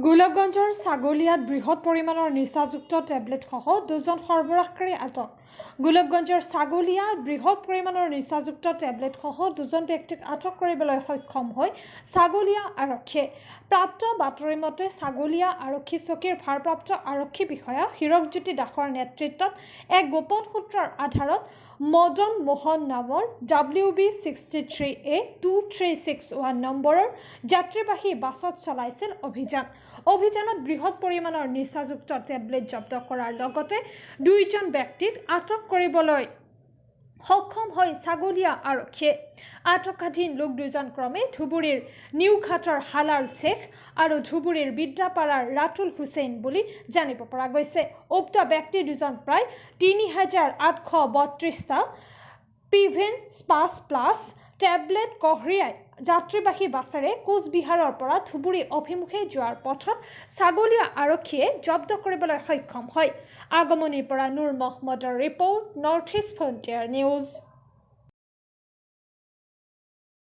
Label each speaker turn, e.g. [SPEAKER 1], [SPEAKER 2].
[SPEAKER 1] গোলাপগঞ্জৰ ছাগলীয়াত বৃহৎ পৰিমাণৰ নিচাযুক্ত টেবলেটসহ দুজন সৰবৰাহকাৰী আটক। গোলাপগঞ্জৰ ছাগলীয়াত বৃহৎ পৰিমাণৰ নিচাযুক্ত টেবলেটসহ দুজন ব্যক্তিক আটক কৰিবলৈ সক্ষম হয় ছাগলীয়া আৰক্ষীয়ে। প্ৰাপ্ত বাতৰি মতে ছাগলীয়া আৰক্ষী চকীৰ ভাৰপ্ৰাপ্ত আৰক্ষী বিষয়া হীৰকজ্যোতি দাসৰ নেতৃত্বত এক গোপন সূত্ৰৰ আধাৰত মদন মোহন নামৰ WB63A2361 নম্বৰৰ যাত্ৰীবাহী বাছত চলাইছিল অভিযান। অভিযানত বৃহৎ পৰিমাণৰ নিচাযুক্ত টেবলেট জব্দ কৰাৰ লগতে দুইজন ব্যক্তিক আটক কৰিবলৈ সক্ষম হয় ছাগলীয়া আৰক্ষীয়ে। আটকাধীন লোক দুজন ক্ৰমে ধুবুৰীৰ নিউঘাটৰ হালাল শ্বেখ আৰু ধুবুৰীৰ বিদ্যাপাৰাৰ ৰাতুল হুছেইন বুলি জানিব পৰা গৈছে। উক্ত ব্যক্তি দুজন প্ৰায় ৩,৮৩২টা পিভেন স্পাছ প্লাছ টেবলেট কঢ়িয়াই যাত্ৰীবাহী বাছেৰে কোচবিহাৰৰ পৰা ধুবুৰী অভিমুখে যোৱাৰ পথত ছাগলীয়া আৰক্ষীয়ে জব্দ কৰিবলৈ সক্ষম হয়। আগমনিৰ পৰা নুৰ মহম্মদৰ report, north east frontier news.